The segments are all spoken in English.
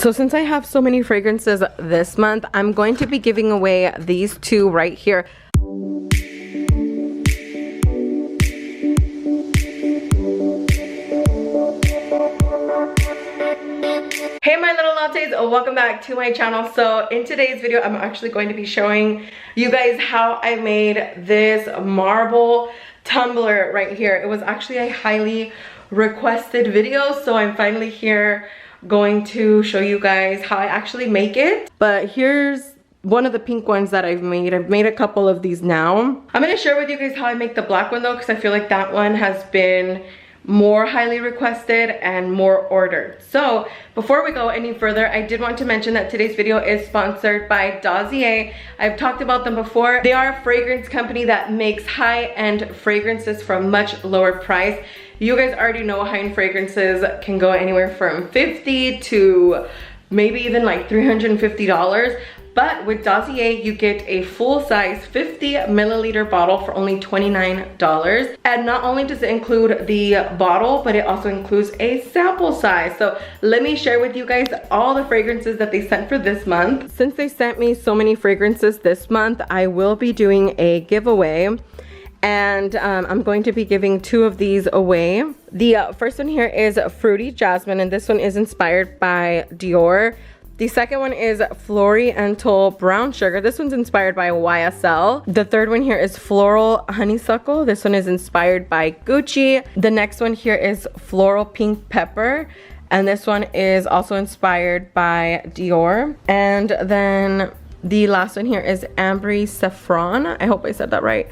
So since I have so many fragrances this month, I'm going to be giving away these two right here. Hey my little lattes, welcome back to my channel. So in today's video, I'm actually going to be showing you guys how I made this marble tumbler right here. It was actually a highly requested video, so I'm finally here going to show you guys how I actually make it. But here's one of the pink ones that I've made. I've made a couple of these now. I'm gonna share with you guys how I make the black one though, because I feel like that one has been more highly requested and more ordered. So before we go any further, I did want to mention that today's video is sponsored by Dossier. I've talked about them before. They are a fragrance company that makes high-end fragrances for a much lower price. You guys already know high-end fragrances can go anywhere from $50 to maybe even like $350. But with Dossier, you get a full-size 50 milliliter bottle for only $29. And not only does it include the bottle, but it also includes a sample size. So let me share with you guys all the fragrances that they sent for this month. Since they sent me so many fragrances this month, I will be doing a giveaway. And I'm going to be giving two of these away. The first one here is Fruity Jasmine, and this one is inspired by Dior. The second one is Floriental Brown Sugar. This one's inspired by YSL. The third one here is Floral Honeysuckle. This one is inspired by Gucci. The next one here is Floral Pink Pepper. And this one is also inspired by Dior. And then the last one here is Ambre Saffron. I hope I said that right.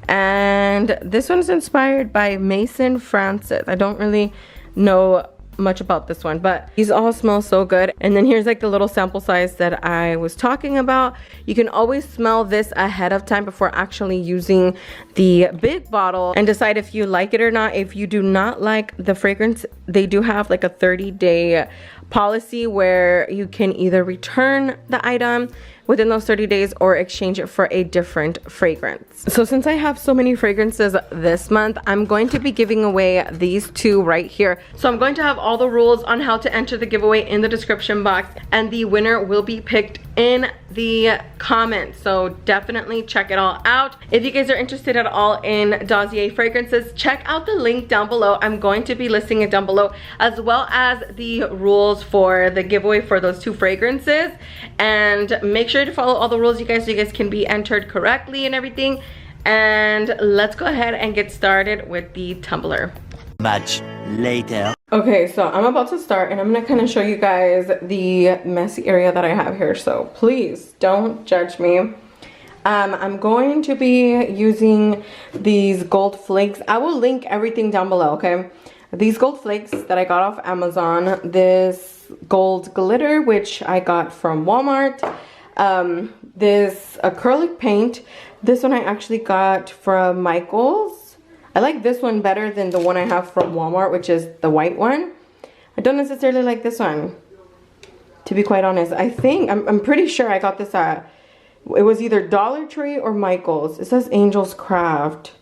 And this one's inspired by Mason Francis. I don't really know much about this one, but these all smell so good. And then here's like the little sample size that I was talking about. You can always smell this ahead of time before actually using the big bottle and decide if you like it or not. If you do not like the fragrance, they do have like a 30-day policy where you can either return the item within those 30 days or exchange it for a different fragrance. So since I have so many fragrances this month, I'm going to be giving away these two right here. So I'm going to have all the rules on how to enter the giveaway in the description box, and the winner will be picked in the comments. So definitely check it all out. If you guys are interested at all in Dossier fragrances, check out the link down below. I'm going to be listing it down below, as well as the rules for the giveaway for those two fragrances. And make sure to follow all the rules, you guys, so you guys can be entered correctly and everything. And let's go ahead and get started with the tumbler. Much later. Okay, so I'm about to start, and I'm gonna kind of show you guys the messy area that I have here, so please don't judge me. I'm going to be using these gold flakes. I will link everything down below, okay? These gold flakes that I got off Amazon, this gold glitter, which I got from Walmart, this acrylic paint. This one I actually got from Michael's. I like this one better than the one I have from Walmart, which is the white one. I don't necessarily like this one, to be quite honest. I'm pretty sure I got this at, it was either Dollar Tree or Michael's. It says Angel's Craft.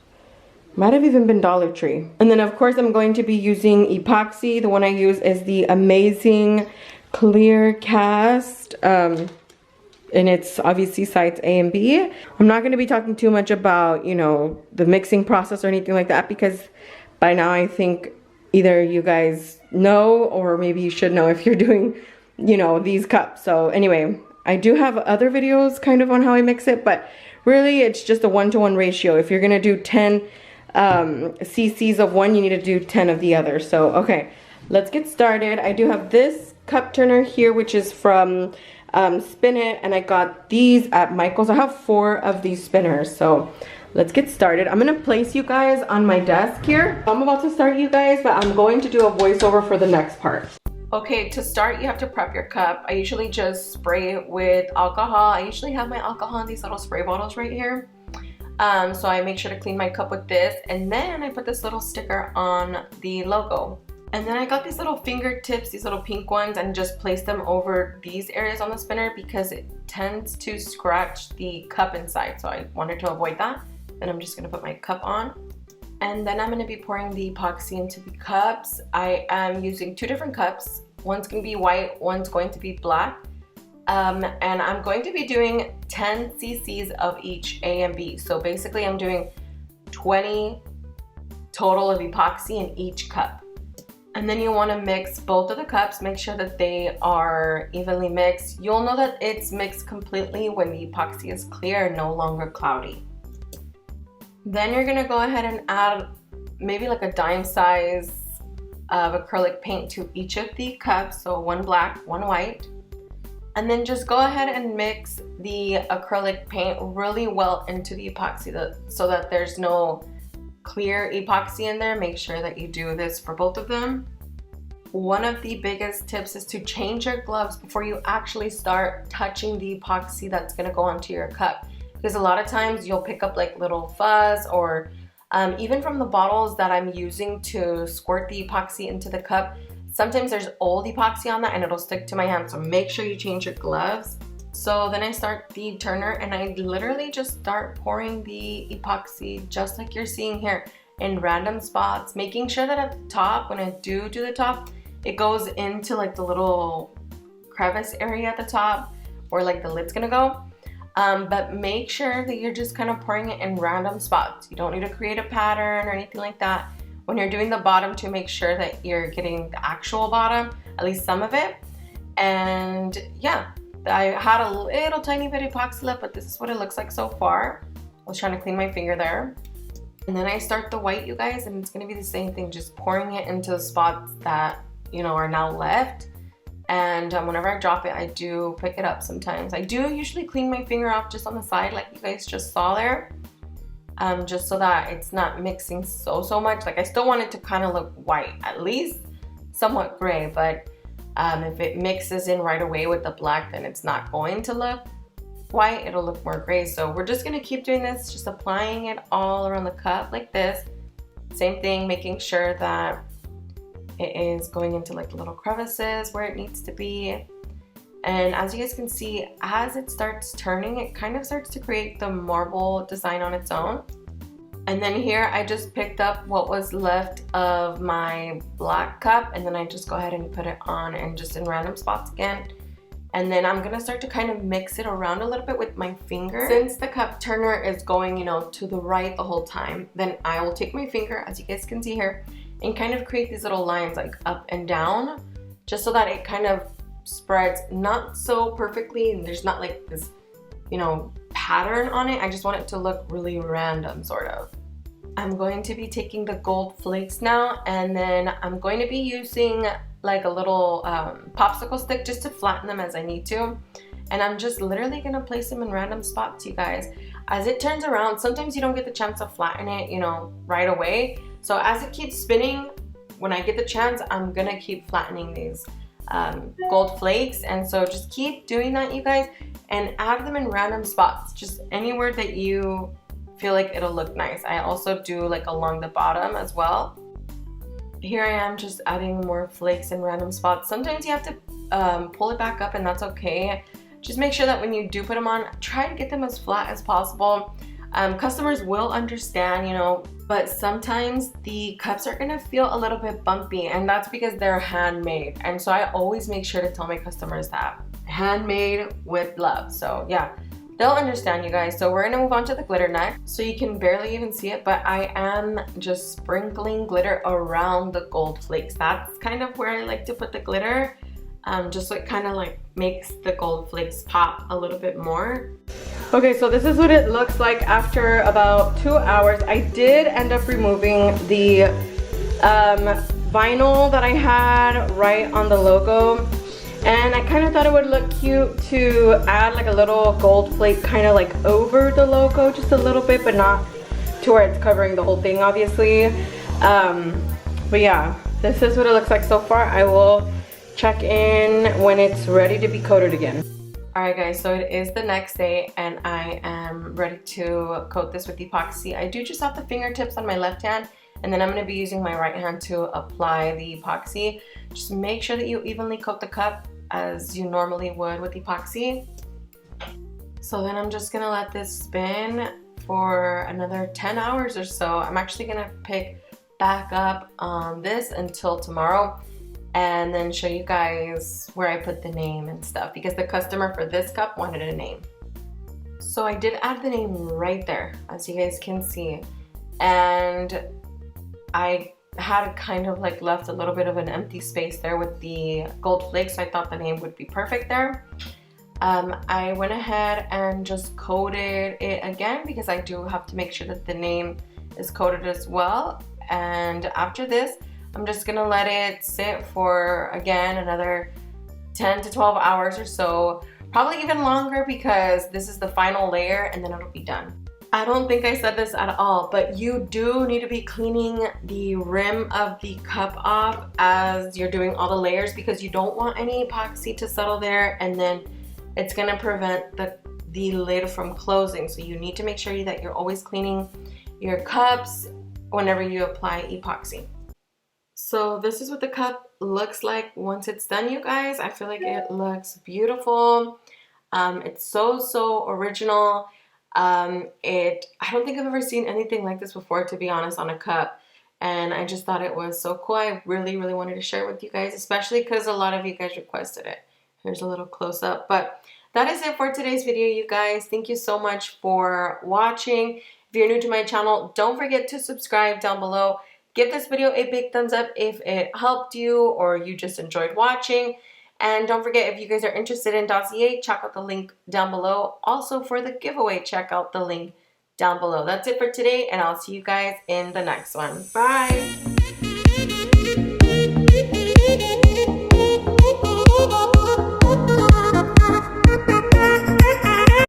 Might have even been Dollar Tree. And then of course I'm going to be using epoxy. The one I use is the Amazing Clear Cast. And it's obviously sites A and B. I'm not going to be talking too much about, you know, the mixing process or anything like that, because by now I think either you guys know, or maybe you should know if you're doing, you know, these cups. So anyway, I do have other videos kind of on how I mix it, but really it's just a 1-to-1 ratio. If you're going to do 10 cc's of one, you need to do 10 of the other. So okay, let's get started. I do have this cup turner here, which is from Spin It, and I got these at Michael's. I have 4 of these spinners, so let's get started. I'm gonna place you guys on my desk here. I'm about to start, you guys, but I'm going to do a voiceover for the next part. Okay, to start, you have to prep your cup. I usually just spray it with alcohol. I usually have my alcohol in these little spray bottles right here. So I make sure to clean my cup with this, and then I put this little sticker on the logo. And then I got these little fingertips, these little pink ones, and just placed them over these areas on the spinner because it tends to scratch the cup inside. So I wanted to avoid that. Then I'm just gonna put my cup on. And then I'm gonna be pouring the epoxy into the cups. I am using 2 different cups. One's gonna be white, one's going to be black. And I'm going to be doing 10 cc's of each A and B. So basically I'm doing 20 total of epoxy in each cup. And then you want to mix both of the cups, make sure that they are evenly mixed. You'll know that it's mixed completely when the epoxy is clear and no longer cloudy. Then you're gonna go ahead and add maybe like a dime size of acrylic paint to each of the cups, so one black, one white. And then just go ahead and mix the acrylic paint really well into the epoxy so that there's no clear epoxy in there. Make sure that you do this for both of them. One of the biggest tips is to change your gloves before you actually start touching the epoxy that's gonna go onto your cup. Because a lot of times you'll pick up like little fuzz or even from the bottles that I'm using to squirt the epoxy into the cup, sometimes there's old epoxy on that and it'll stick to my hand. So make sure you change your gloves. So then I start the turner and I literally just start pouring the epoxy just like you're seeing here in random spots, making sure that at the top, when I do the top, it goes into like the little crevice area at the top where like the lid's gonna go. But make sure that you're just kind of pouring it in random spots. You don't need to create a pattern or anything like that. When you're doing the bottom, to make sure that you're getting the actual bottom, at least some of it. And yeah, I had a little tiny bit of epoxy left, but this is what it looks like so far. I was trying to clean my finger there. And then I start the white, you guys, and it's gonna be the same thing, just pouring it into the spots that, you know, are now left. And whenever I drop it, I do pick it up sometimes. I do usually clean my finger off just on the side, like you guys just saw there. Just so that it's not mixing so much. Like I still want it to kind of look white, at least somewhat gray, but if it mixes in right away with the black, then it's not going to look white, it'll look more gray. So we're just gonna keep doing this, just applying it all around the cup like this. Same thing, making sure that it is going into like the little crevices where it needs to be. And as you guys can see, as it starts turning, it kind of starts to create the marble design on its own. And then here I just picked up what was left of my black cup, and then I just go ahead and put it on and just in random spots again. And then I'm gonna start to kind of mix it around a little bit with my finger. Since the cup turner is going, you know, to the right the whole time, then I will take my finger, as you guys can see here, and kind of create these little lines like up and down, just so that it kind of spreads not so perfectly and there's not like this, you know, pattern on it. I just want it to look really random, sort of. I'm going to be taking the gold flakes now, and then I'm going to be using like a little popsicle stick just to flatten them as I need to. And I'm just literally gonna place them in random spots, you guys. As it turns around, sometimes you don't get the chance to flatten it, you know, right away. So as it keeps spinning, when I get the chance, I'm gonna keep flattening these gold flakes. And so just keep doing that, you guys, and add them in random spots, just anywhere that you feel like it'll look nice. I also do like along the bottom as well. Here I am just adding more flakes in random spots. Sometimes you have to pull it back up, and that's okay. Just make sure that when you do put them on, try to get them as flat as possible. Customers will understand, you know, but sometimes the cups are gonna feel a little bit bumpy, and that's because they're handmade. And so I always make sure to tell my customers that. Handmade with love. So yeah, they'll understand, you guys. So we're gonna move on to the glitter next. So you can barely even see it, but I am just sprinkling glitter around the gold flakes. That's kind of where I like to put the glitter, just so it kind of like makes the gold flakes pop a little bit more. Okay, so this is what it looks like after about 2 hours. I did end up removing the vinyl that I had right on the logo, and I kind of thought it would look cute to add like a little gold flake kind of like over the logo just a little bit, but not to where it's covering the whole thing, obviously. But yeah, this is what it looks like so far. I will check in when it's ready to be coated again. Alright guys, so it is the next day and I am ready to coat this with epoxy. I do just have the fingertips on my left hand, and then I'm going to be using my right hand to apply the epoxy. Just make sure that you evenly coat the cup as you normally would with epoxy. So then I'm just going to let this spin for another 10 hours or so. I'm actually going to pick back up on this until tomorrow. and then show you guys where I put the name and stuff, because the customer for this cup wanted a name. So I did add the name right there, as you guys can see, and I had kind of like left a little bit of an empty space there with the gold flakes, so I thought the name would be perfect there. I went ahead and just coated it again, because I do have to make sure that the name is coated as well. And after this, I'm just gonna let it sit for, again, another 10 to 12 hours or so, probably even longer, because this is the final layer and then it'll be done. I don't think I said this at all, but you do need to be cleaning the rim of the cup off as you're doing all the layers, because you don't want any epoxy to settle there, and then it's gonna prevent the lid from closing. So you need to make sure that you're always cleaning your cups whenever you apply epoxy. So this is what the cup looks like once it's done, you guys. I feel like it looks beautiful. It's so original. I don't think I've ever seen anything like this before, to be honest, on a cup. And I just thought it was so cool. I really wanted to share it with you guys, especially because a lot of you guys requested it. Here's a little close up. But that is it for today's video, you guys. Thank you so much for watching. If you're new to my channel, don't forget to subscribe down below. Give this video a big thumbs up if it helped you or you just enjoyed watching. And don't forget, if you guys are interested in Dossier, check out the link down below. Also for the giveaway, check out the link down below. That's it for today, and I'll see you guys in the next one. Bye!